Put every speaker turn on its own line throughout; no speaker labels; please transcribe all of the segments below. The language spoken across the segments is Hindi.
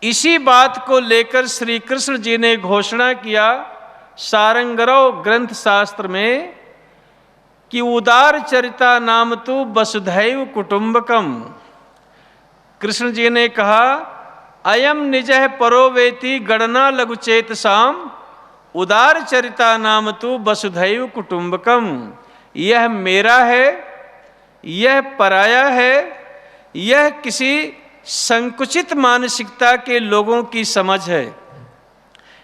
इसी बात को लेकर श्री कृष्ण जी ने घोषणा किया सारंगरव ग्रंथ शास्त्र में कि उदार चरिता नाम तु वसुधैव कुटुंबकम। कृष्ण जी ने कहा अयम निजः परो वेति गणना लघुचेतसाम उदार चरिता नाम तु वसुधैव कुटुंबकम। यह मेरा है, यह पराया है, यह किसी संकुचित मानसिकता के लोगों की समझ है।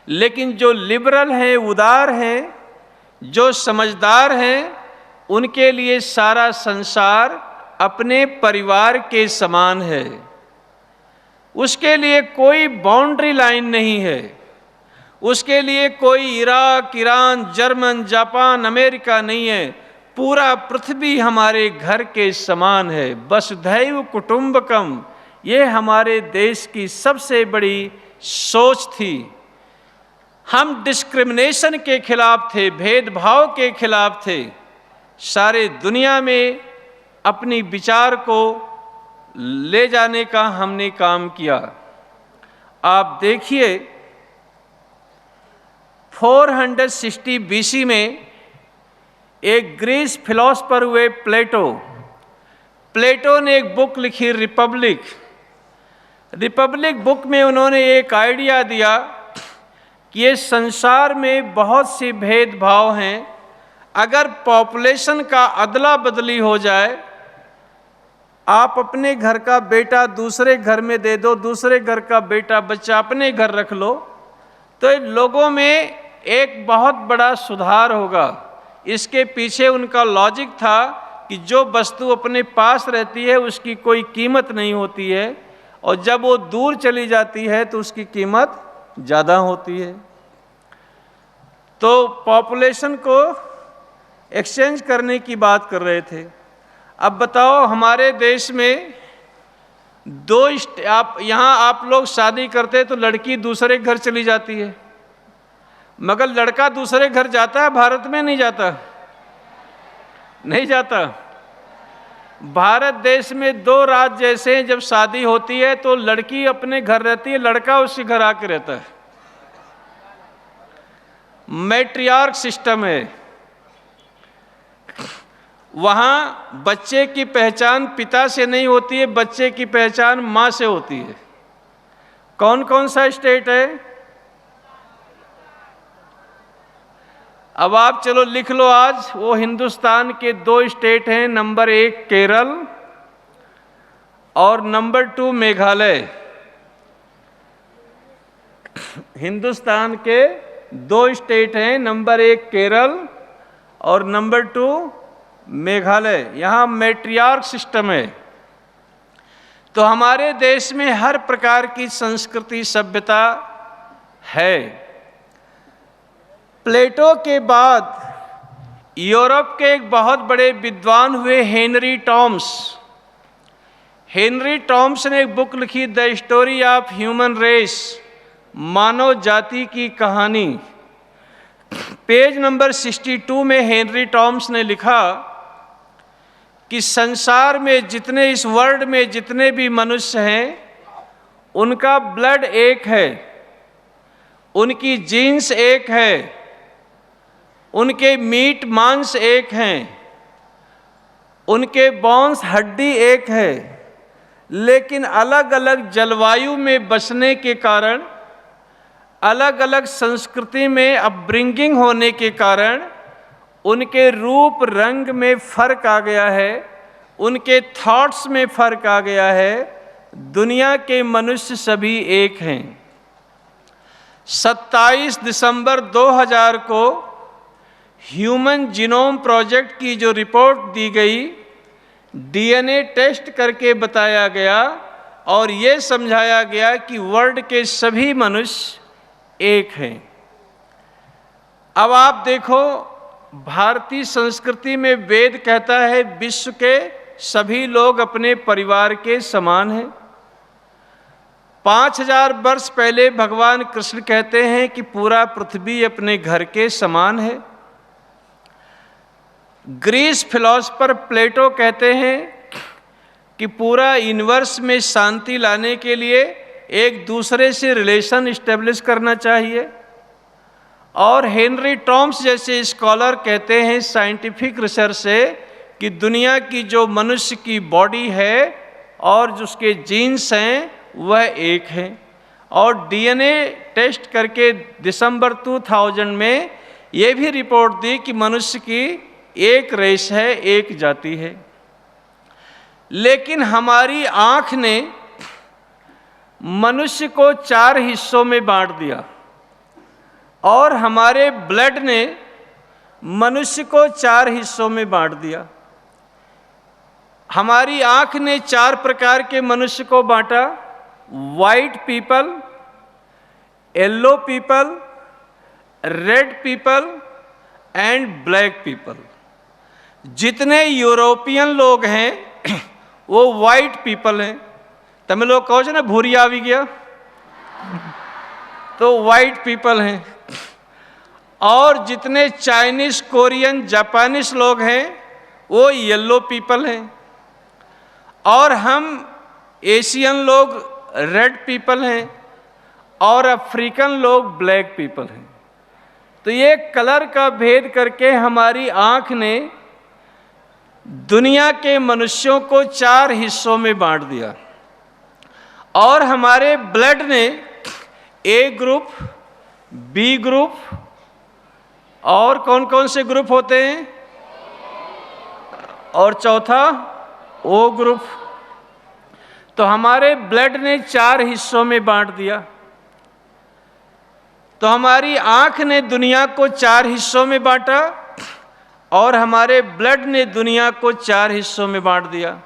लेकिन जो लिबरल हैं, उदार हैं, जो समझदार हैं, उनके लिए सारा संसार अपने परिवार के समान है। उसके लिए कोई बाउंड्री लाइन नहीं है, उसके लिए कोई Iraq, Iran, German, Japan, America नहीं है। पूरा पृथ्वी हमारे घर के समान है। वसुधैव कुटुंबकम, ये हमारे देश की सबसे बड़ी सोच थी। हम डिस्क्रिमिनेशन के खिलाफ थे, भेदभाव के खिलाफ थे। सारे दुनिया में अपनी विचार को ले जाने का हमने काम किया। आप देखिए 460 BC में एक ग्रीस फिलोसफर हुए प्लेटो ने एक बुक लिखी रिपब्लिक बुक में उन्होंने एक आइडिया दिया कि ये संसार में बहुत सी भेदभाव हैं। अगर पॉपुलेशन का अदला बदली हो जाए, आप अपने घर का बेटा दूसरे घर में दे दो, दूसरे घर का बेटा बच्चा अपने घर रख लो, तो लोगों में एक बहुत बड़ा सुधार होगा। इसके पीछे उनका लॉजिक था कि जो वस्तु अपने पास रहती है उसकी कोई कीमत नहीं होती है, और जब वो दूर चली जाती है तो उसकी कीमत ज़्यादा होती है। तो पॉपुलेशन को एक्सचेंज करने की बात कर रहे थे। अब बताओ हमारे देश में यहाँ आप लोग शादी करते तो लड़की दूसरे घर चली जाती है, मगर लड़का दूसरे घर जाता है? भारत में नहीं जाता, नहीं जाता। भारत देश में 2 राज्य जैसे हैं, जब शादी होती है तो लड़की अपने घर रहती है, लड़का उसके घर आके रहता है। मैट्रियार्क सिस्टम है। वहाँ बच्चे की पहचान पिता से नहीं होती है, बच्चे की पहचान माँ से होती है। कौन कौन सा स्टेट है? अब आप चलो लिख लो आज। वो हिंदुस्तान के 2 स्टेट हैं, नंबर 1 केरल और नंबर 2 मेघालय। हिंदुस्तान के 2 स्टेट हैं, नंबर 1 केरल और नंबर 2 मेघालय। यहाँ मैट्रियार्क सिस्टम है। तो हमारे देश में हर प्रकार की संस्कृति सभ्यता है। प्लेटो के बाद यूरोप के एक बहुत बड़े विद्वान हुए हेनरी टॉम्स ने एक बुक लिखी the story of human race, मानव जाति की कहानी। पेज नंबर 62 में हेनरी टॉम्स ने लिखा कि संसार में जितने, इस वर्ल्ड में जितने भी मनुष्य हैं, उनका ब्लड एक है, उनकी जीन्स एक है, उनके मीट मांस एक हैं, उनके बोन्स हड्डी एक है, लेकिन अलग अलग जलवायु में बसने के कारण, अलग अलग संस्कृति में अपब्रिंगिंग होने के कारण उनके रूप रंग में फर्क आ गया है, उनके थॉट्स में फर्क आ गया है। दुनिया के मनुष्य सभी एक हैं। 27 दिसंबर 2000 को ह्यूमन जीनोम प्रोजेक्ट की जो रिपोर्ट दी गई, डीएनए टेस्ट करके बताया गया और ये समझाया गया कि वर्ल्ड के सभी मनुष्य एक हैं। अब आप देखो, भारतीय संस्कृति में वेद कहता है विश्व के सभी लोग अपने परिवार के समान हैं। 5000 वर्ष पहले भगवान कृष्ण कहते हैं कि पूरा पृथ्वी अपने घर के समान है। ग्रीस फिलोसफर प्लेटो कहते हैं कि पूरा यूनिवर्स में शांति लाने के लिए एक दूसरे से रिलेशन इस्टेब्लिश करना चाहिए। और हेनरी टॉम्स जैसे स्कॉलर कहते हैं साइंटिफिक रिसर्च से कि दुनिया की जो मनुष्य की बॉडी है और जो उसके जीन्स हैं वह एक हैं। और डीएनए टेस्ट करके दिसंबर 2000 में ये भी रिपोर्ट दी कि मनुष्य की एक रेस है, एक जाति है। लेकिन हमारी आँख ने मनुष्य को 4 हिस्सों में बांट दिया और हमारे ब्लड ने मनुष्य को 4 हिस्सों में बांट दिया। हमारी आँख ने 4 प्रकार के मनुष्य को बांटा: white people, yellow people, red people and black people. जितने यूरोपियन लोग हैं वो वाइट पीपल हैं। तमिल लोग कहो छे ना भूरिया आवी गया, तो वाइट पीपल हैं। और जितने चाइनीज, कोरियन, जापानीज लोग हैं वो येलो पीपल हैं। और हम एशियन लोग रेड पीपल हैं और अफ्रीकन लोग ब्लैक पीपल हैं। तो ये कलर का भेद करके हमारी आँख ने दुनिया के मनुष्यों को 4 हिस्सों में बांट दिया। और हमारे ब्लड ने ए ग्रुप, बी ग्रुप और कौन कौन से ग्रुप होते हैं, और चौथा ओ ग्रुप। तो हमारे ब्लड ने 4 हिस्सों में बांट दिया। तो हमारी आँख ने दुनिया को 4 हिस्सों में बांटा और हमारे ब्लड ने दुनिया को 4 हिस्सों में बांट दिया।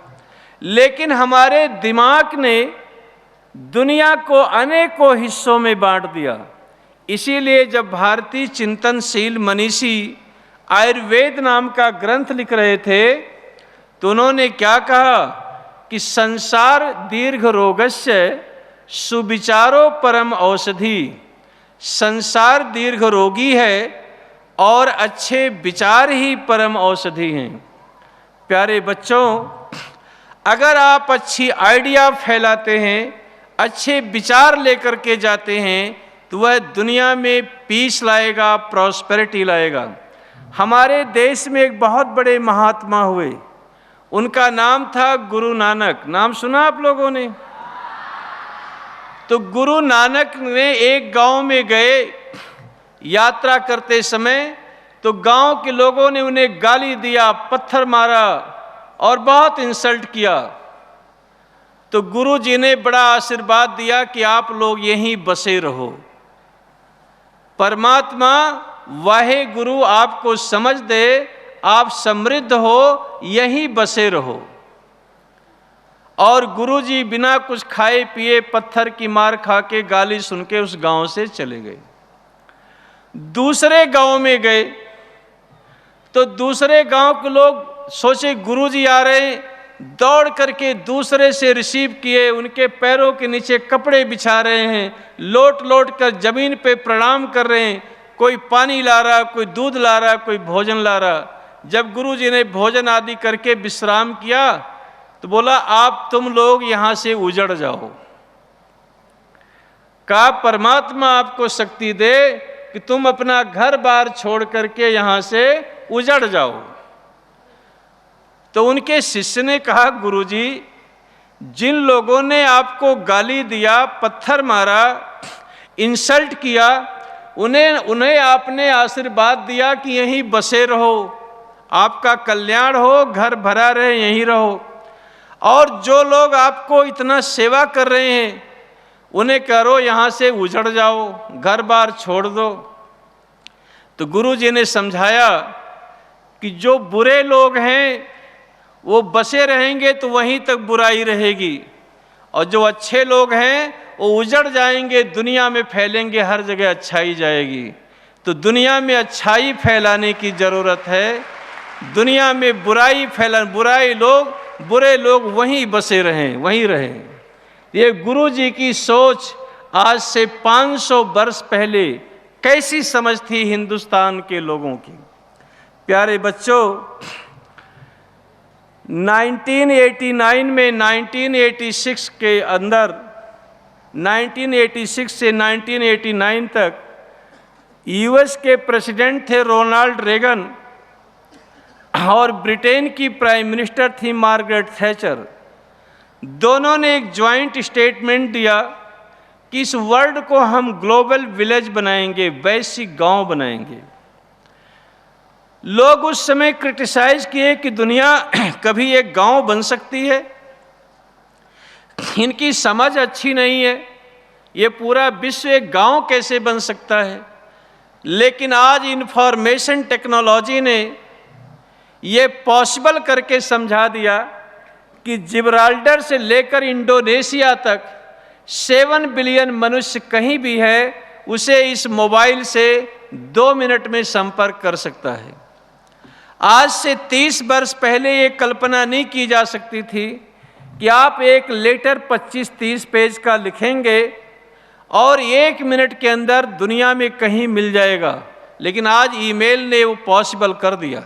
लेकिन हमारे दिमाग ने दुनिया को अनेकों हिस्सों में बांट दिया। इसीलिए जब भारतीय चिंतनशील मनीषी आयुर्वेद नाम का ग्रंथ लिख रहे थे तो उन्होंने क्या कहा कि संसार दीर्घ रोगस्य सुविचारो परम औषधि। संसार दीर्घ रोगी है और अच्छे विचार ही परम औषधि हैं। प्यारे बच्चों, अगर आप अच्छी आइडिया फैलाते हैं, अच्छे विचार लेकर के जाते हैं तो वह दुनिया में पीस लाएगा, प्रॉस्पेरिटी लाएगा। हमारे देश में एक बहुत बड़े महात्मा हुए, उनका नाम था गुरु नानक। नाम सुना आप लोगों ने? तो गुरु नानक ने एक गांव में गए यात्रा करते समय, तो गांव के लोगों ने उन्हें गाली दिया, पत्थर मारा और बहुत इंसल्ट किया। तो गुरु जी ने बड़ा आशीर्वाद दिया कि आप लोग यहीं बसे रहो। परमात्मा वाहे गुरु आपको समझ दे, आप समृद्ध हो, यहीं बसे रहो। और गुरु जी बिना कुछ खाए पिए पत्थर की मार खा के, गाली सुन के उस गांव से चले गए। दूसरे गांव में गए तो दूसरे गांव के लोग सोचे गुरु जी आ रहे हैं, दौड़ करके दूसरे से रिसीव किए, उनके पैरों के नीचे कपड़े बिछा रहे हैं, लोट लोट कर जमीन पे प्रणाम कर रहे हैं। कोई पानी ला रहा, कोई दूध ला रहा, कोई भोजन ला रहा। जब गुरु जी ने भोजन आदि करके विश्राम किया तो बोला आप तुम लोग यहां से उजड़ जाओ। कहा परमात्मा आपको शक्ति दे कि तुम अपना घर बार छोड़ करके यहां से उजड़ जाओ। तो उनके शिष्य ने कहा गुरुजी, जिन लोगों ने आपको गाली दिया, पत्थर मारा, इंसल्ट किया, उन्हें आपने आशीर्वाद दिया कि यहीं बसे रहो, आपका कल्याण हो, घर भरा रहे, यहीं रहो। और जो लोग आपको इतना सेवा कर रहे हैं उन्हें करो यहाँ से उजड़ जाओ, घर बार छोड़ दो। तो गुरु जी ने समझाया कि जो बुरे लोग हैं वो बसे रहेंगे तो वहीं तक बुराई रहेगी, और जो अच्छे लोग हैं वो उजड़ जाएंगे, दुनिया में फैलेंगे, हर जगह अच्छाई जाएगी। तो दुनिया में अच्छाई फैलाने की ज़रूरत है, दुनिया में बुराई बुरे लोग वहीं बसे रहें, वहीं रहें। ये गुरु जी की सोच आज से 500 वर्ष पहले कैसी समझ थी हिंदुस्तान के लोगों की। प्यारे बच्चों, 1989 में 1986 के अंदर 1986 से 1989 तक यूएस के प्रेसिडेंट थे रोनाल्ड रेगन और ब्रिटेन की प्राइम मिनिस्टर थी मार्गरेट थैचर। दोनों ने एक जॉइंट स्टेटमेंट दिया कि इस वर्ल्ड को हम ग्लोबल विलेज बनाएंगे, वैश्विक गांव बनाएंगे। लोग उस समय क्रिटिसाइज किए कि दुनिया कभी एक गांव बन सकती है, इनकी समझ अच्छी नहीं है, ये पूरा विश्व एक गांव कैसे बन सकता है। लेकिन आज इंफॉर्मेशन टेक्नोलॉजी ने ये पॉसिबल करके समझा दिया कि जिब्राल्टर से लेकर इंडोनेशिया तक 7 बिलियन मनुष्य कहीं भी है, उसे इस मोबाइल से 2 मिनट में संपर्क कर सकता है। आज से 30 वर्ष पहले ये कल्पना नहीं की जा सकती थी कि आप एक लेटर 25-30 पेज का लिखेंगे और 1 मिनट के अंदर दुनिया में कहीं मिल जाएगा, लेकिन आज ईमेल ने वो पॉसिबल कर दिया।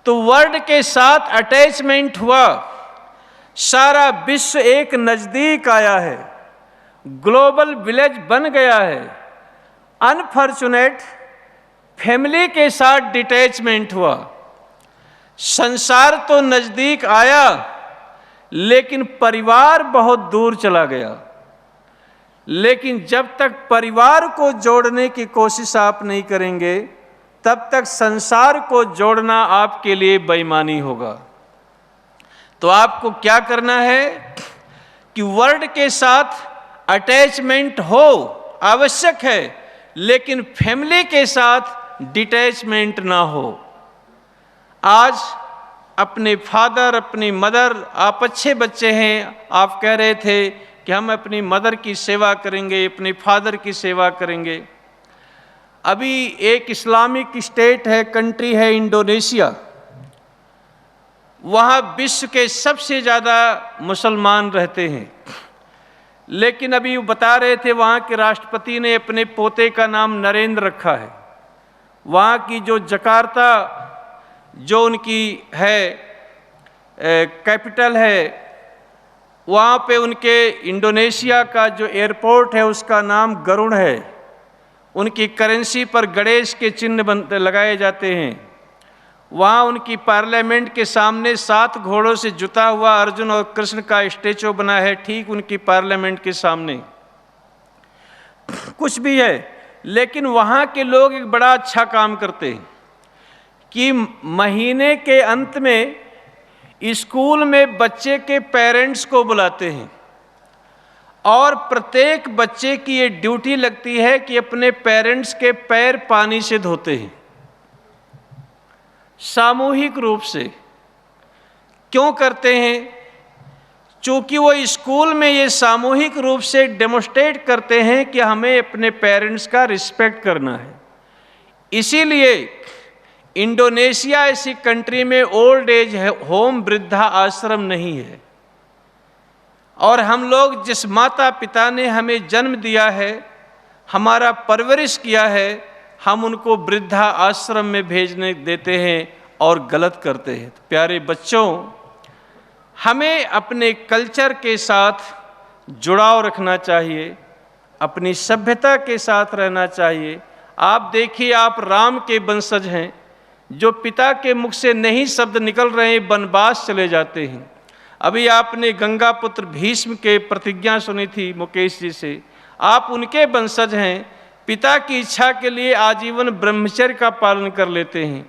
तो वर्ल्ड के साथ अटैचमेंट हुआ, सारा विश्व एक नज़दीक आया है, ग्लोबल विलेज बन गया है। अनफॉर्चुनेट फैमिली के साथ डिटैचमेंट हुआ, संसार तो नज़दीक आया लेकिन परिवार बहुत दूर चला गया। लेकिन जब तक परिवार को जोड़ने की कोशिश आप नहीं करेंगे, तब तक संसार को जोड़ना आपके लिए बेईमानी होगा। तो आपको क्या करना है कि वर्ल्ड के साथ अटैचमेंट हो, आवश्यक है, लेकिन फैमिली के साथ डिटैचमेंट ना हो। आज अपने फादर, अपनी मदर, आप अच्छे बच्चे हैं, आप कह रहे थे कि हम अपनी मदर की सेवा करेंगे, अपने फादर की सेवा करेंगे। अभी एक इस्लामिक स्टेट है, कंट्री है इंडोनेशिया, वहाँ विश्व के सबसे ज़्यादा मुसलमान रहते हैं। लेकिन अभी वो बता रहे थे वहाँ के राष्ट्रपति ने अपने पोते का नाम नरेंद्र रखा है। वहाँ की जो जकार्ता जो उनकी है कैपिटल है, वहाँ पे उनके इंडोनेशिया का जो एयरपोर्ट है उसका नाम गरुड़ है। उनकी करेंसी पर गणेश के चिन्ह लगाए जाते हैं। वहाँ उनकी पार्लियामेंट के सामने 7 घोड़ों से जुता हुआ अर्जुन और कृष्ण का स्टैचू बना है, ठीक उनकी पार्लियामेंट के सामने। कुछ भी है, लेकिन वहाँ के लोग एक बड़ा अच्छा काम करते हैं कि महीने के अंत में स्कूल में बच्चे के पेरेंट्स को बुलाते हैं और प्रत्येक बच्चे की ये ड्यूटी लगती है कि अपने पेरेंट्स के पैर पानी से धोते हैं, सामूहिक रूप से। क्यों करते हैं? चूँकि वो स्कूल में ये सामूहिक रूप से डेमोस्ट्रेट करते हैं कि हमें अपने पेरेंट्स का रिस्पेक्ट करना है। इसीलिए इंडोनेशिया ऐसी कंट्री में ओल्ड एज होम, वृद्धा आश्रम नहीं है। और हम लोग जिस माता पिता ने हमें जन्म दिया है, हमारा परवरिश किया है, हम उनको वृद्धा आश्रम में भेजने देते हैं और गलत करते हैं। तो प्यारे बच्चों, हमें अपने कल्चर के साथ जुड़ाव रखना चाहिए, अपनी सभ्यता के साथ रहना चाहिए। आप देखिए, आप राम के वंशज हैं, जो पिता के मुख से नहीं शब्द निकल रहे हैं, वनवास चले जाते हैं। अभी आपने गंगा पुत्र भीष्म के प्रतिज्ञा सुनी थी मुकेश जी से, आप उनके वंशज हैं, पिता की इच्छा के लिए आजीवन ब्रह्मचर्य का पालन कर लेते हैं।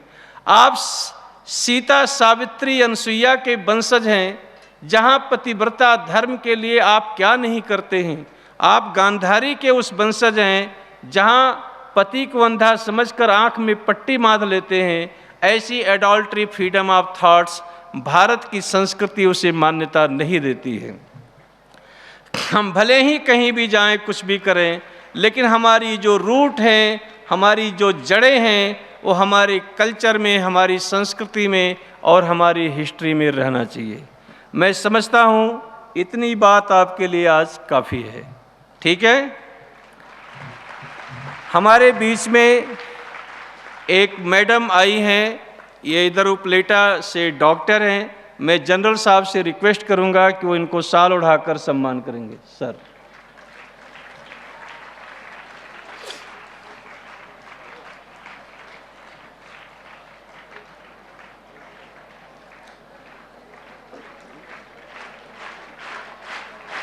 आप सीता, सावित्री, अनसुईया के वंशज हैं, जहाँ पतिव्रता धर्म के लिए आप क्या नहीं करते हैं। आप गांधारी के उस वंशज हैं, जहाँ पति को अंधा समझकर आँख में पट्टी बांध लेते हैं। ऐसी adultery, freedom of thoughts Bharat की संस्कृति उसे मान्यता नहीं देती है। हम भले ही कहीं भी जाएं, कुछ भी करें, लेकिन हमारी जो रूट है, हमारी जो जड़ें हैं, वो हमारे कल्चर में, हमारी संस्कृति में और हमारी हिस्ट्री में रहना चाहिए। मैं समझता हूँ इतनी बात आपके लिए आज काफ़ी है। ठीक है, हमारे बीच में एक मैडम आई हैं, ये इधर उपलेटा से डॉक्टर हैं। मैं जनरल साहब से रिक्वेस्ट करूंगा कि वो इनको शाल उठाकर सम्मान करेंगे। सर।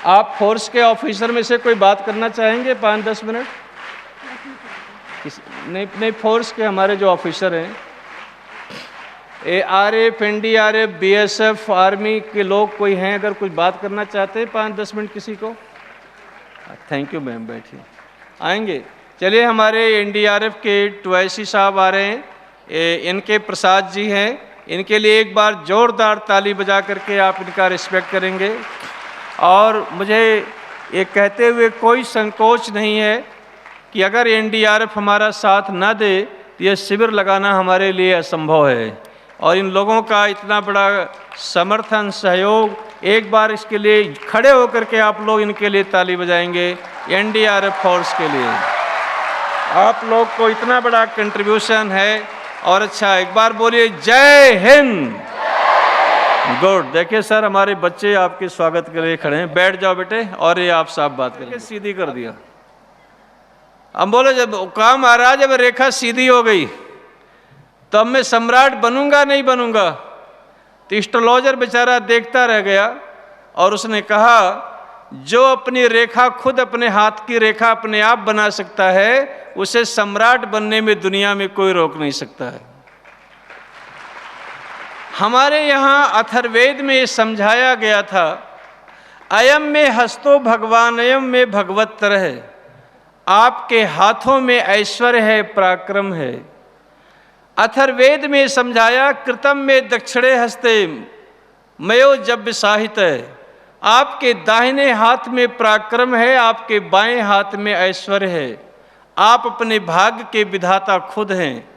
आप फोर्स के ऑफिसर में से कोई बात करना चाहेंगे 5-10 मिनट? नहीं, फोर्स के हमारे जो ऑफिसर हैं, ARF, NDRF, BSF, आर्मी के लोग कोई हैं, अगर कुछ बात करना चाहते हैं 5-10 मिनट किसी को? थैंक यू मैम, बैठिए, आएंगे। चलिए, हमारे NDRF के टवैसी साहब आ रहे हैं, इनके प्रसाद जी हैं, इनके लिए एक बार जोरदार ताली बजा करके आप इनका रिस्पेक्ट करेंगे। और मुझे ये कहते हुए कोई संकोच नहीं है कि अगर NDRF हमारा साथ ना दे तो यह शिविर लगाना हमारे लिए असंभव है। और इन लोगों का इतना बड़ा समर्थन, सहयोग, एक बार इसके लिए खड़े होकर के आप लोग इनके लिए ताली बजाएंगे। NDRF फोर्स के लिए आप लोग को इतना बड़ा कंट्रीब्यूशन है। और अच्छा, एक बार बोलिए जय हिंद। गुड। देखिए सर, हमारे बच्चे आपके स्वागत के लिए खड़े हैं, बैठ जाओ बेटे। और ये आप साहब बात करके सीधी कर दिया। हम बोले जब काम आ रहा, जब रेखा सीधी हो गई तो अब मैं सम्राट बनूंगा नहीं बनूंगा? तो एस्ट्रोलॉजर बेचारा देखता रह गया और उसने कहा, जो अपनी रेखा खुद अपने हाथ की रेखा अपने आप बना सकता है, उसे सम्राट बनने में दुनिया में कोई रोक नहीं सकता है। हमारे यहाँ अथर्ववेद में समझाया गया था, अयम में हस्तो भगवान अयम में भगवत्तर है। आपके हाथों में ऐश्वर्य है, पराक्रम है। अथर्ववेद में समझाया, कृतम में दक्षिणे हस्ते मयो जब साहित है। आपके दाहिने हाथ में पराक्रम है, आपके बाएं हाथ में ऐश्वर्य है। आप अपने भाग्य के विधाता खुद हैं,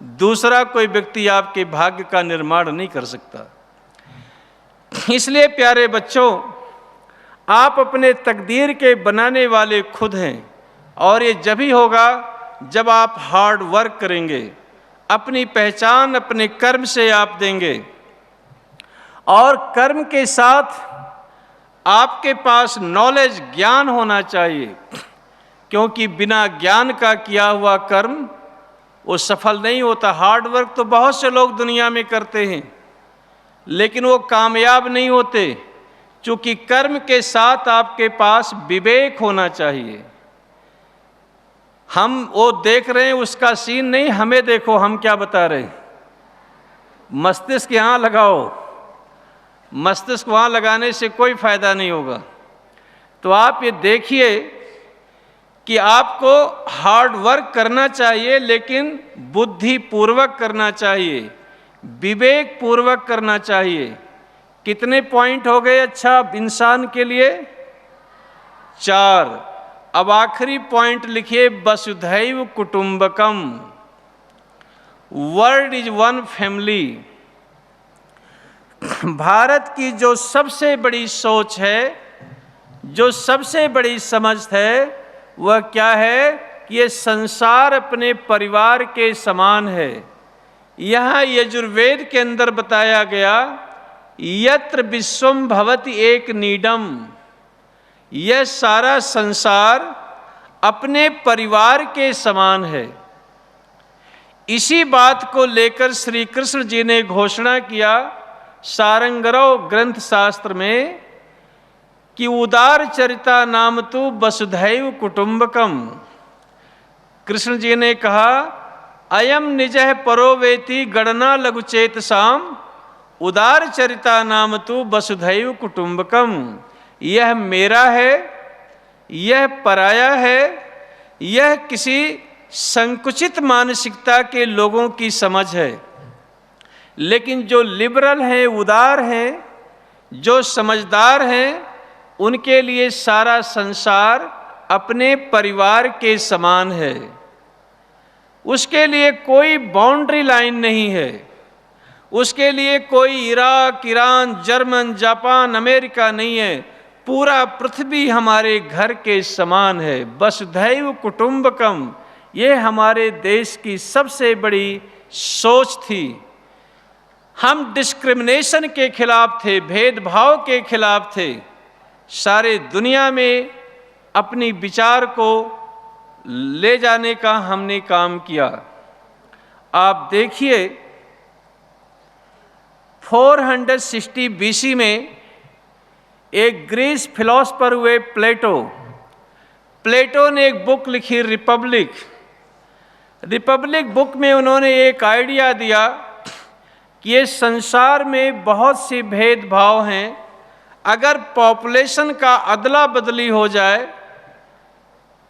दूसरा कोई व्यक्ति आपके भाग्य का निर्माण नहीं कर सकता। इसलिए प्यारे बच्चों, आप अपने तकदीर के बनाने वाले खुद हैं। और ये जब ही होगा जब आप हार्ड वर्क करेंगे, अपनी पहचान अपने कर्म से आप देंगे। और कर्म के साथ आपके पास नॉलेज, ज्ञान होना चाहिए, क्योंकि बिना ज्ञान का किया हुआ कर्म वो सफल नहीं होता। हार्ड वर्क तो बहुत से लोग दुनिया में करते हैं, लेकिन वो कामयाब नहीं होते, क्योंकि कर्म के साथ आपके पास विवेक होना चाहिए। हम वो देख रहे हैं, उसका सीन नहीं, हमें देखो हम क्या बता रहे हैं। मस्तिष्क यहाँ लगाओ, मस्तिष्क वहाँ लगाने से कोई फायदा नहीं होगा। तो आप ये देखिए कि आपको हार्ड वर्क करना चाहिए, लेकिन बुद्धिपूर्वक करना चाहिए, विवेक पूर्वक करना चाहिए। कितने पॉइंट हो गए अच्छा इंसान के लिए? 4। अब आखिरी पॉइंट लिखिए, वसुधैव कुटुंबकम। World is one family. Bharat की जो सबसे बड़ी सोच है, जो सबसे बड़ी समझ है, वह क्या है कि ये संसार अपने परिवार के समान है। यहाँ यजुर्वेद के अंदर बताया गया, यत्र विश्वम भवति एक नीडम। यह सारा संसार अपने परिवार के समान है। इसी बात को लेकर श्री कृष्ण जी ने घोषणा किया सारंगरव ग्रंथ शास्त्र में कि उदार चरिता नाम तो वसुधैव कुटुंबकम। कृष्ण जी ने कहा, अयम निजः परो वेति गणना लघुचेत साम, उदार चरिता नाम तो वसुधैव कुटुंबकम। यह मेरा है, यह पराया है, यह किसी संकुचित मानसिकता के लोगों की समझ है। लेकिन जो लिबरल हैं, उदार हैं, जो समझदार हैं, उनके लिए सारा संसार अपने परिवार के समान है। उसके लिए कोई बाउंड्री लाइन नहीं है, उसके लिए कोई Iraq, Iran, German, Japan, America नहीं है। पूरा पृथ्वी हमारे घर के समान है। वसुधैव कुटुंबकम, ये हमारे देश की सबसे बड़ी सोच थी। हम डिस्क्रिमिनेशन के खिलाफ थे, भेदभाव के खिलाफ थे। सारे दुनिया में अपनी विचार को ले जाने का हमने काम किया। आप देखिए 460 BC में एक ग्रीस फिलोसफर हुए प्लेटो। प्लेटो ने एक बुक लिखी रिपब्लिक। रिपब्लिक बुक में उन्होंने एक आइडिया दिया कि ये संसार में बहुत सी भेदभाव हैं। अगर पॉपुलेशन का अदला बदली हो जाए,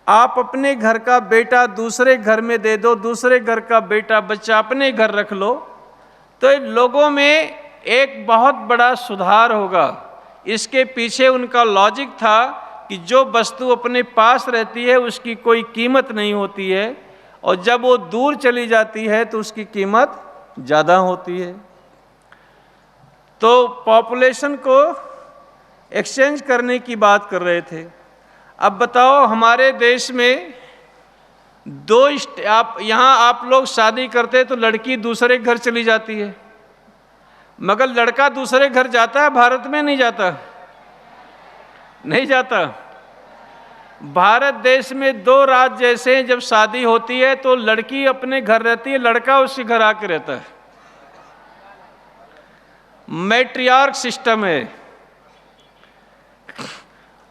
आप अपने घर का बेटा दूसरे घर में दे दो, दूसरे घर का बेटा बच्चा अपने घर रख लो, तो इन लोगों में एक बहुत बड़ा सुधार होगा। इसके पीछे उनका लॉजिक था कि जो वस्तु अपने पास रहती है उसकी कोई कीमत नहीं होती है, और जब वो दूर चली जाती है तो उसकी कीमत ज़्यादा होती है। तो पॉपुलेशन को एक्सचेंज करने की बात कर रहे थे। अब बताओ, हमारे देश में यहाँ आप लोग शादी करते तो लड़की दूसरे घर चली जाती है, मगर लड़का दूसरे घर जाता है? भारत में नहीं जाता, नहीं जाता। भारत देश में 2 राज्य जैसे हैं, जब शादी होती है तो लड़की अपने घर रहती है, लड़का उसके घर आके रहता है। मैट्रियार्क सिस्टम है।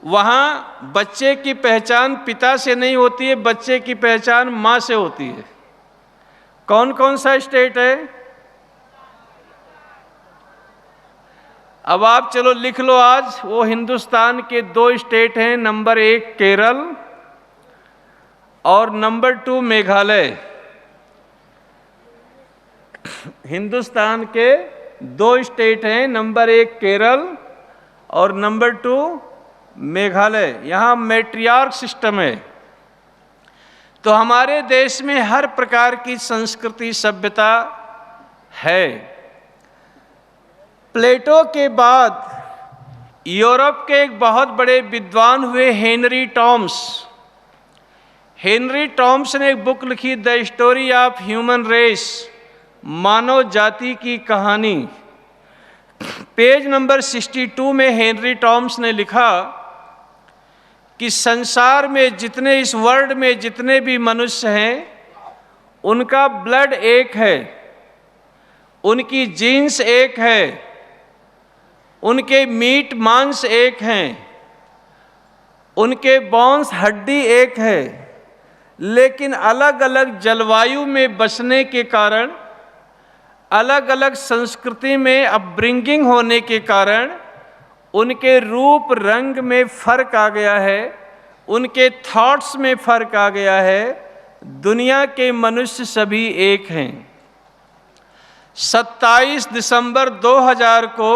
वहाँ बच्चे की पहचान पिता से नहीं होती है, बच्चे की पहचान माँ से होती है। कौन कौन सा स्टेट है? अब आप चलो लिख लो आज। वो हिंदुस्तान के 2 स्टेट हैं, नंबर 1 केरल और नंबर 2 मेघालय। हिंदुस्तान के 2 स्टेट हैं, नंबर 1 केरल और नंबर 2 मेघालय। यहाँ मैट्रियार्क सिस्टम है। तो हमारे देश में हर प्रकार की संस्कृति सभ्यता है। प्लेटो के बाद यूरोप के एक बहुत बड़े विद्वान हुए हेनरी टॉम्स। हेनरी टॉम्स ने एक बुक लिखी, the story of human race, मानव जाति की कहानी। पेज नंबर 62 में हेनरी टॉम्स ने लिखा कि संसार में जितने, इस वर्ल्ड में जितने भी मनुष्य हैं, उनका ब्लड एक है, उनकी जीन्स एक है, उनके मीट मांस एक हैं, उनके बोन्स हड्डी एक है, लेकिन अलग अलग जलवायु में बसने के कारण, अलग अलग संस्कृति में अपब्रिंगिंग होने के कारण उनके रूप रंग में फर्क आ गया है, उनके थॉट्स में फर्क आ गया है। दुनिया के मनुष्य सभी एक हैं। 27 दिसंबर 2000 को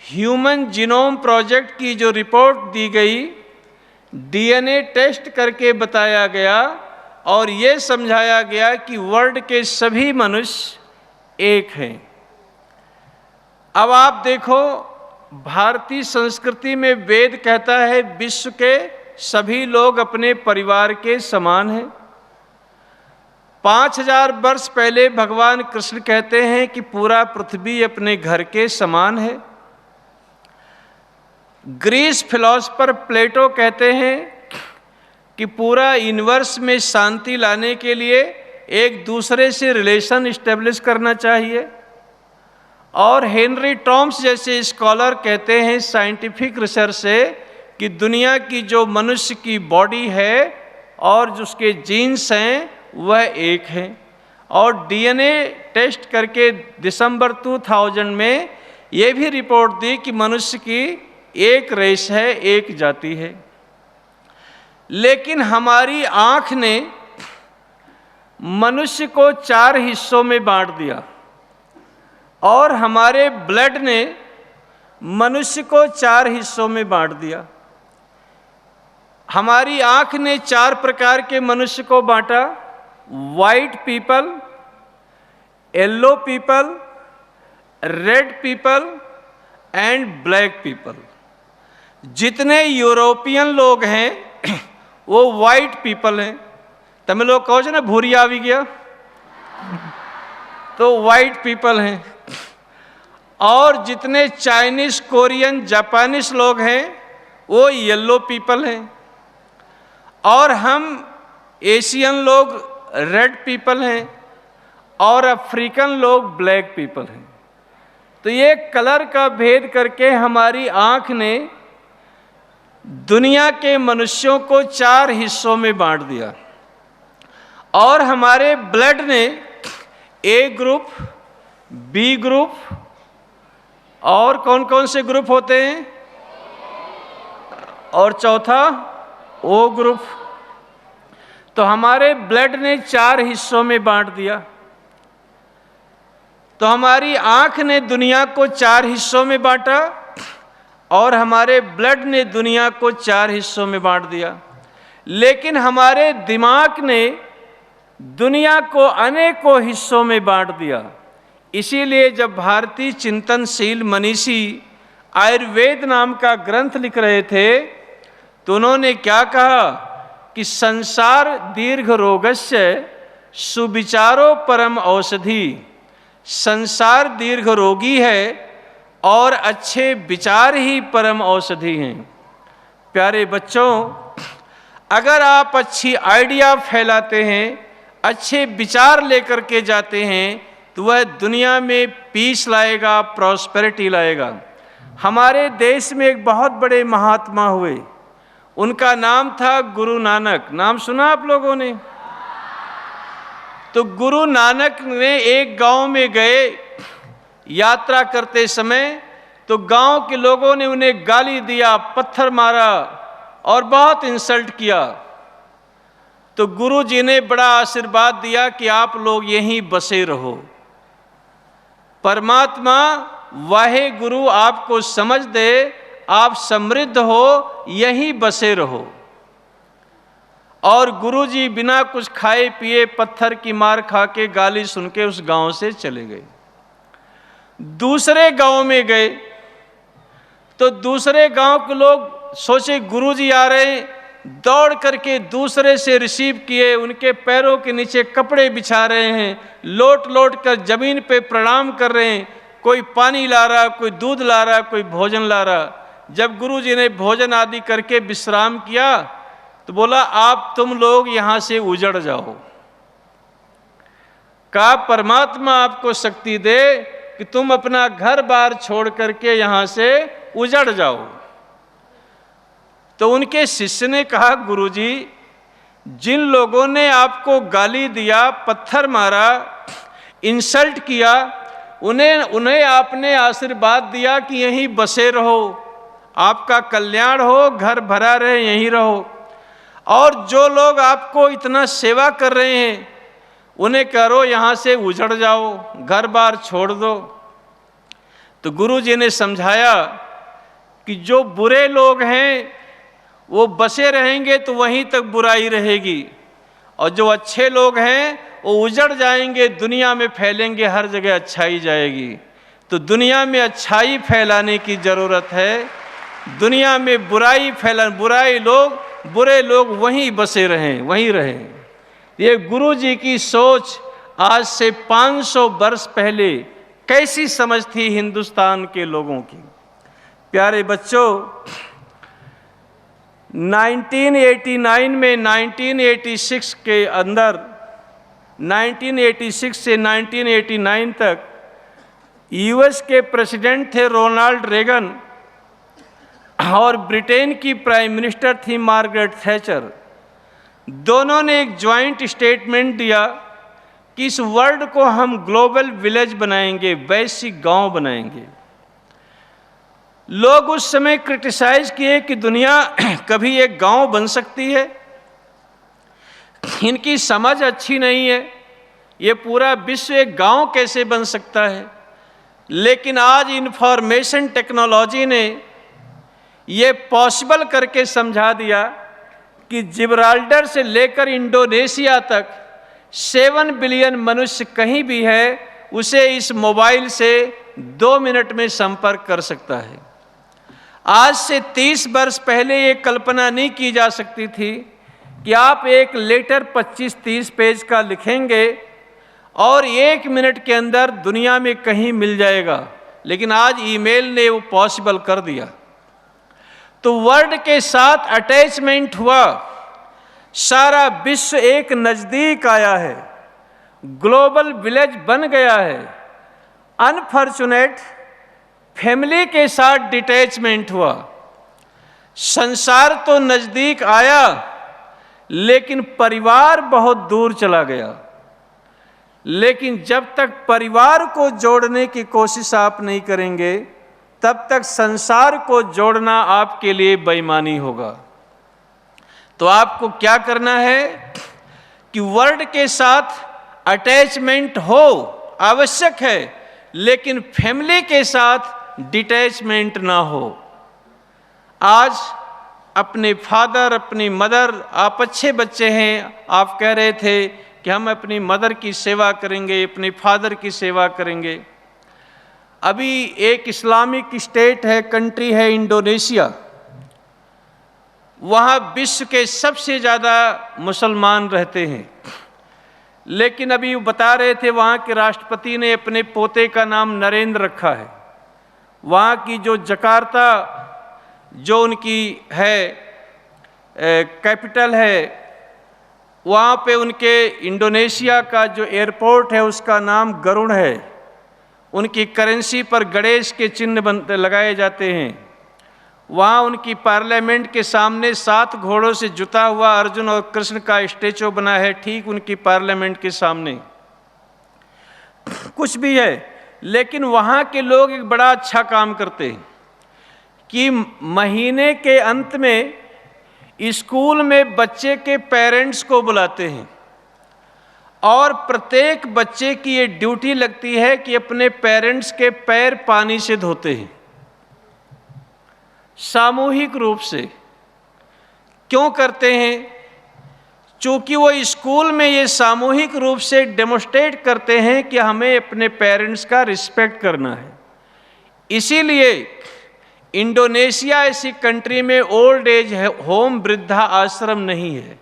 ह्यूमन जीनोम प्रोजेक्ट की जो रिपोर्ट दी गई, डीएनए टेस्ट करके बताया गया और ये समझाया गया कि वर्ल्ड के सभी मनुष्य एक हैं। अब आप देखो, भारतीय संस्कृति में वेद कहता है विश्व के सभी लोग अपने परिवार के समान हैं। 5000 वर्ष पहले भगवान कृष्ण कहते हैं कि पूरा पृथ्वी अपने घर के समान है। ग्रीस फिलोसफर प्लेटो कहते हैं कि पूरा यूनिवर्स में शांति लाने के लिए एक दूसरे से रिलेशन इस्टेब्लिश करना चाहिए। और हेनरी टॉम्स जैसे स्कॉलर कहते हैं साइंटिफिक रिसर्च से कि दुनिया की जो मनुष्य की बॉडी है और जो उसके जीन्स हैं वह एक हैं। और डीएनए टेस्ट करके दिसंबर 2000 में ये भी रिपोर्ट दी कि मनुष्य की एक रेस है, एक जाति है। लेकिन हमारी आँख ने मनुष्य को 4 हिस्सों में बांट दिया और हमारे ब्लड ने मनुष्य को 4 हिस्सों में बांट दिया। हमारी आँख ने 4 प्रकार के मनुष्य को बांटा, white people, yellow people, red people and black people. जितने यूरोपियन लोग हैं वो वाइट पीपल हैं। तमें लोग कहो ना भूरी आवी गया, तो वाइट पीपल हैं। और जितने चाइनीज, कोरियन, जापानीज लोग हैं वो येलो पीपल हैं। और हम एशियन लोग रेड पीपल हैं और अफ्रीकन लोग ब्लैक पीपल हैं। तो ये कलर का भेद करके हमारी आँख ने दुनिया के मनुष्यों को 4 हिस्सों में बांट दिया, और हमारे ब्लड ने ए ग्रुप, बी ग्रुप, और कौन कौन से ग्रुप होते हैं, और चौथा ओ ग्रुप। तो हमारे ब्लड ने 4 हिस्सों में बांट दिया। तो हमारी आँख ने दुनिया को 4 हिस्सों में बांटा, और हमारे ब्लड ने दुनिया को 4 हिस्सों में बांट दिया। लेकिन हमारे दिमाग ने दुनिया को अनेकों हिस्सों में बांट दिया। इसीलिए जब भारतीय चिंतनशील मनीषी आयुर्वेद नाम का ग्रंथ लिख रहे थे, तो उन्होंने क्या कहा कि संसार दीर्घ रोगस्य सुविचारो परम औषधि। संसार दीर्घ रोगी है और अच्छे विचार ही परम औषधि हैं। प्यारे बच्चों, अगर आप अच्छी आइडिया फैलाते हैं, अच्छे विचार लेकर के जाते हैं, तो वह दुनिया में पीस लाएगा, प्रॉस्पेरिटी लाएगा। हमारे देश में एक बहुत बड़े महात्मा हुए, उनका नाम था गुरु नानक। नाम सुना आप लोगों ने? तो गुरु नानक ने एक गांव में गए यात्रा करते समय, तो गांव के लोगों ने उन्हें गाली दिया, पत्थर मारा और बहुत इंसल्ट किया। तो गुरु जी ने बड़ा आशीर्वाद दिया कि आप लोग यहीं बसे रहो। परमात्मा वाहे गुरु आपको समझ दे, आप समृद्ध हो, यहीं बसे रहो। और गुरु जी बिना कुछ खाए पिए पत्थर की मार खा के, गाली सुन के उस गांव से चले गए। दूसरे गांव में गए तो दूसरे गांव के लोग सोचे गुरु जी आ रहे हैं, दौड़ करके दूसरे से रिसीव किए, उनके पैरों के नीचे कपड़े बिछा रहे हैं, लोट लोट कर जमीन पे प्रणाम कर रहे हैं। कोई पानी ला रहा, कोई दूध ला रहा, कोई भोजन ला रहा। जब गुरु जी ने भोजन आदि करके विश्राम किया, तो बोला आप तुम लोग यहां से उजड़ जाओ। कहा परमात्मा आपको शक्ति दे कि तुम अपना घर बार छोड़ करके यहां से उजड़ जाओ। तो उनके शिष्य ने कहा गुरुजी, जिन लोगों ने आपको गाली दिया, पत्थर मारा, इंसल्ट किया, उन्हें आपने आशीर्वाद दिया कि यहीं बसे रहो, आपका कल्याण हो, घर भरा रहे, यहीं रहो। और जो लोग आपको इतना सेवा कर रहे हैं, उन्हें करो यहाँ से उजड़ जाओ, घर बार छोड़ दो। तो गुरु जी ने समझाया कि जो बुरे लोग हैं वो बसे रहेंगे तो वहीं तक बुराई रहेगी, और जो अच्छे लोग हैं वो उजड़ जाएंगे, दुनिया में फैलेंगे, हर जगह अच्छाई जाएगी। तो दुनिया में अच्छाई फैलाने की ज़रूरत है, दुनिया में बुराई बुरे लोग वहीं बसे रहें, वहीं रहें। ये गुरु जी की सोच आज से 500 वर्ष पहले कैसी समझ थी हिंदुस्तान के लोगों की। प्यारे बच्चों, 1989 में 1986 के अंदर 1986 से 1989 तक यूएस के प्रेसिडेंट थे रोनाल्ड रेगन, और ब्रिटेन की प्राइम मिनिस्टर थी मार्गरेट थैचर। दोनों ने एक जॉइंट स्टेटमेंट दिया कि इस वर्ल्ड को हम ग्लोबल विलेज बनाएंगे, वैश्विक गांव बनाएंगे। लोग उस समय क्रिटिसाइज किए कि दुनिया कभी एक गांव बन सकती है, इनकी समझ अच्छी नहीं है, ये पूरा विश्व एक गांव कैसे बन सकता है। लेकिन आज इंफॉर्मेशन टेक्नोलॉजी ने ये पॉसिबल करके समझा दिया कि जिब्राल्टर से लेकर इंडोनेशिया तक 7 बिलियन मनुष्य कहीं भी है, उसे इस मोबाइल से 2 मिनट में संपर्क कर सकता है। आज से 30 वर्ष पहले ये कल्पना नहीं की जा सकती थी कि आप एक लेटर 25-30 पेज का लिखेंगे और 1 मिनट के अंदर दुनिया में कहीं मिल जाएगा। लेकिन आज ईमेल ने वो पॉसिबल कर दिया। तो वर्ल्ड के साथ अटैचमेंट हुआ, सारा विश्व एक नज़दीक आया है, ग्लोबल विलेज बन गया है। अनफॉर्चुनेट फैमिली के साथ डिटैचमेंट हुआ। संसार तो नजदीक आया, लेकिन परिवार बहुत दूर चला गया। लेकिन जब तक परिवार को जोड़ने की कोशिश आप नहीं करेंगे, तब तक संसार को जोड़ना आपके लिए बेईमानी होगा। तो आपको क्या करना है कि वर्ल्ड के साथ अटैचमेंट हो, आवश्यक है, लेकिन फैमिली के साथ डिटैचमेंट ना हो। आज अपने फादर, अपनी मदर, आप अच्छे बच्चे हैं, आप कह रहे थे कि हम अपनी मदर की सेवा करेंगे, अपने फादर की सेवा करेंगे। अभी एक इस्लामिक स्टेट है, कंट्री है इंडोनेशिया, वहाँ विश्व के सबसे ज़्यादा मुसलमान रहते हैं। लेकिन अभी वो बता रहे थे वहाँ के राष्ट्रपति ने अपने पोते का नाम नरेंद्र रखा है। वहाँ की जो जकार्ता, जो उनकी है कैपिटल है, वहाँ पे उनके इंडोनेशिया का जो एयरपोर्ट है उसका नाम गरुड़ है। उनकी करेंसी पर गणेश के चिन्ह लगाए जाते हैं। वहाँ उनकी पार्लियामेंट के सामने 7 घोड़ों से जुता हुआ अर्जुन और कृष्ण का स्टैचू बना है, ठीक उनकी पार्लियामेंट के सामने। कुछ भी है, लेकिन वहाँ के लोग एक बड़ा अच्छा काम करते हैं कि महीने के अंत में स्कूल में बच्चे के पेरेंट्स को बुलाते हैं और प्रत्येक बच्चे की ये ड्यूटी लगती है कि अपने पेरेंट्स के पैर पानी से धोते हैं, सामूहिक रूप से। क्यों करते हैं? चूंकि वो स्कूल में ये सामूहिक रूप से डेमोस्ट्रेट करते हैं कि हमें अपने पेरेंट्स का रिस्पेक्ट करना है। इसीलिए इंडोनेशिया ऐसी कंट्री में ओल्ड एज होम, वृद्धा आश्रम नहीं है।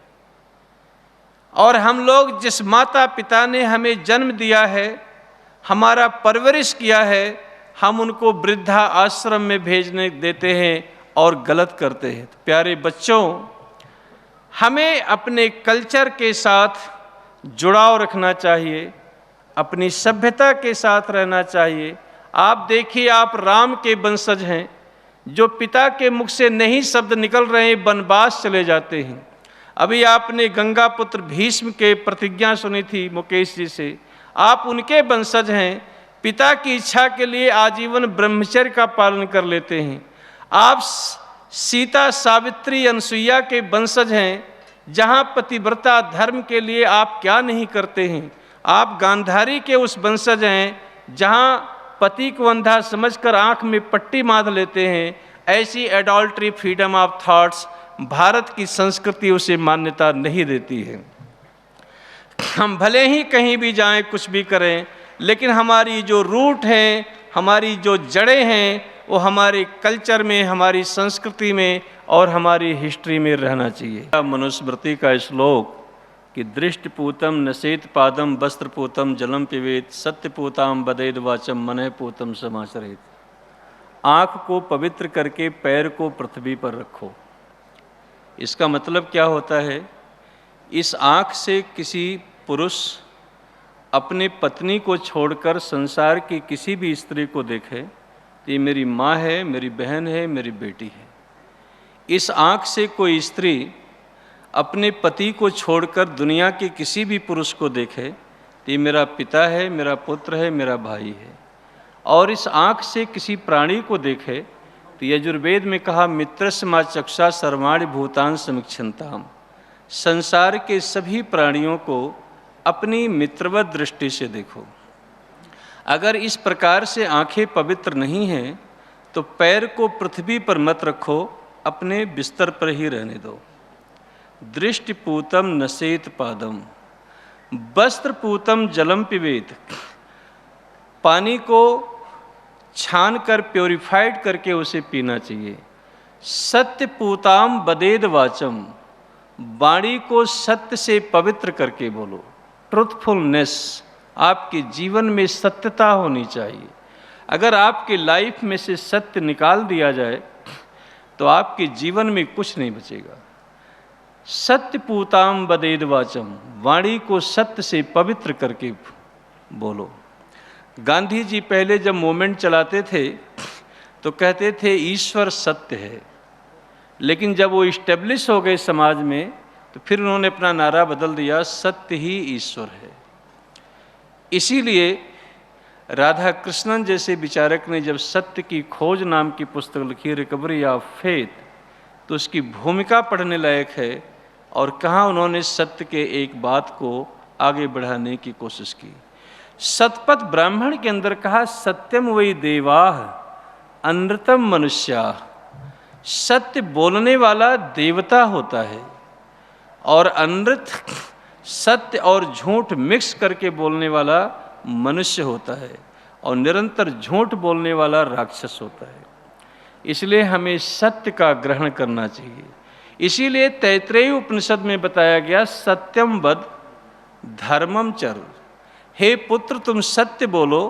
और हम लोग जिस माता पिता ने हमें जन्म दिया है, हमारा परवरिश किया है, हम उनको वृद्धा आश्रम में भेजने देते हैं और गलत करते हैं। तो प्यारे बच्चों, हमें अपने कल्चर के साथ जुड़ाव रखना चाहिए, अपनी सभ्यता के साथ रहना चाहिए। आप देखिए, आप राम के वंशज हैं, जो पिता के मुख से नहीं शब्द निकल रहे हैं, वनवास चले जाते हैं। अभी आपने गंगा पुत्र भीष्म के प्रतिज्ञा सुनी थी मुकेश जी से, आप उनके वंशज हैं, पिता की इच्छा के लिए आजीवन ब्रह्मचर्य का पालन कर लेते हैं। आप सीता, सावित्री, अनसुईया के वंशज हैं, जहाँ पतिव्रता धर्म के लिए आप क्या नहीं करते हैं। आप गांधारी के उस वंशज हैं, जहाँ पति को अंधा समझकर आंख में पट्टी बांध लेते हैं। ऐसी adultery, freedom of thoughts Bharat की संस्कृति उसे मान्यता नहीं देती है। हम भले ही कहीं भी जाएं, कुछ भी करें, लेकिन हमारी जो रूट है, हमारी जो जड़ें हैं, वो हमारे कल्चर में, हमारी संस्कृति में और हमारी हिस्ट्री में रहना चाहिए। मनुस्मृति का श्लोक कि दृष्टिपूतम नसेत पादम वस्त्रपूतम जलम पिबेत सत्यपूताम बदेद वाचम मनः पूतम समाचरेत। आँख को पवित्र करके पैर को पृथ्वी पर रखो। इसका मतलब क्या होता है? इस आँख से किसी पुरुष अपने पत्नी को छोड़कर संसार की किसी भी स्त्री को देखे तो ये मेरी माँ है, मेरी बहन है, मेरी बेटी है। इस आँख से कोई स्त्री अपने पति को छोड़कर दुनिया के किसी भी पुरुष को देखे तो ये मेरा पिता है, मेरा पुत्र है, मेरा भाई है। और इस आँख से किसी प्राणी को देखे तो यजुर्वेद में कहा मित्रस्य मा चक्षा सर्वाणि भूतान समीक्षन्ताम। संसार के सभी प्राणियों को अपनी मित्रवत दृष्टि से देखो। अगर इस प्रकार से आंखें पवित्र नहीं हैं तो पैर को पृथ्वी पर मत रखो, अपने बिस्तर पर ही रहने दो। दृष्टिपूतम नसेत पादम वस्त्रपूतम जलम पिबेत। पानी को छान कर प्योरीफाइड करके उसे पीना चाहिए। सत्यपूताम बदेद वाचम। वाणी को सत्य से पवित्र करके बोलो। ट्रुथफुलनेस, आपके जीवन में सत्यता होनी चाहिए। अगर आपके लाइफ में से सत्य निकाल दिया जाए तो आपके जीवन में कुछ नहीं बचेगा। सत्यपूताम बदेद वाचम। वाणी को सत्य से पवित्र करके बोलो। गांधी जी पहले जब मूवमेंट चलाते थे तो कहते थे ईश्वर सत्य है, लेकिन जब वो इस्टेब्लिश हो गए समाज में तो फिर उन्होंने अपना नारा बदल दिया, सत्य ही ईश्वर है। इसीलिए राधा कृष्णन जैसे विचारक ने जब सत्य की खोज नाम की पुस्तक लिखी, रिकवरी ऑफ फेथ, तो उसकी भूमिका पढ़ने लायक है। और कहाँ उन्होंने सत्य के एक बात को आगे बढ़ाने की कोशिश की। सतपथ ब्राह्मण के अंदर कहा, सत्यम वही देवाह अनृतम मनुष्या। सत्य बोलने वाला देवता होता है और अनृत सत्य और झूठ मिक्स करके बोलने वाला मनुष्य होता है, और निरंतर झूठ बोलने वाला राक्षस होता है। इसलिए हमें सत्य का ग्रहण करना चाहिए। इसीलिए तैत्रेय उपनिषद में बताया गया, सत्यम वद धर्मम चर। हे पुत्र, तुम सत्य बोलो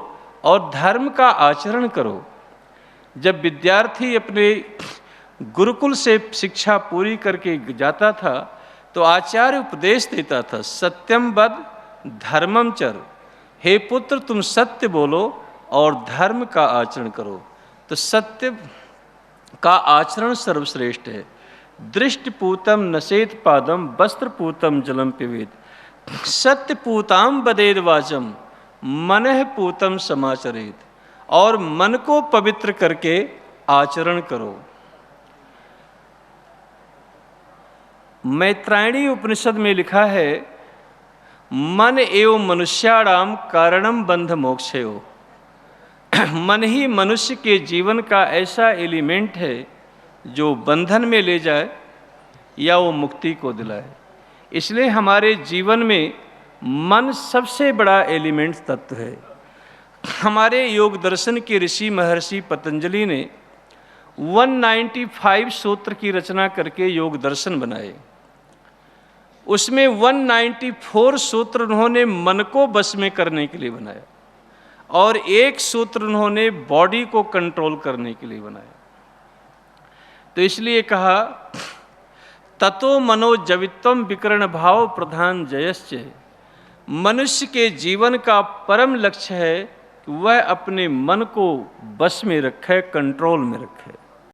और धर्म का आचरण करो। जब विद्यार्थी अपने गुरुकुल से शिक्षा पूरी करके जाता था तो आचार्य उपदेश देता था, सत्यम वद धर्मम चर। हे पुत्र, तुम सत्य बोलो और धर्म का आचरण करो। तो सत्य का आचरण सर्वश्रेष्ठ है। दृष्टिपूतम नसेत पादम वस्त्रपूतम जलम पिबेत। सत्य पूताम बदेद वाचम मनः पूतम समाचरेत। और मन को पवित्र करके आचरण करो। मैत्रायणी उपनिषद में लिखा है, मन एवं मनुष्याणाम कारणम बंध मोक्षयो। मन ही मनुष्य के जीवन का ऐसा एलिमेंट है जो बंधन में ले जाए या वो मुक्ति को दिलाए। इसलिए हमारे जीवन में मन सबसे बड़ा एलिमेंट तत्व है। हमारे योग दर्शन के ऋषि महर्षि पतंजलि ने 195 सूत्र की रचना करके योग दर्शन बनाए। उसमें 194 सूत्र उन्होंने मन को बस में करने के लिए बनाया और एक सूत्र उन्होंने बॉडी को कंट्रोल करने के लिए बनाया। तो इसलिए कहा, ततो मनोजवित्वम विकर्ण भाव प्रधान जयश्च। मनुष्य के जीवन का परम लक्ष्य है कि वह अपने मन को बस में रखे, कंट्रोल में रखे।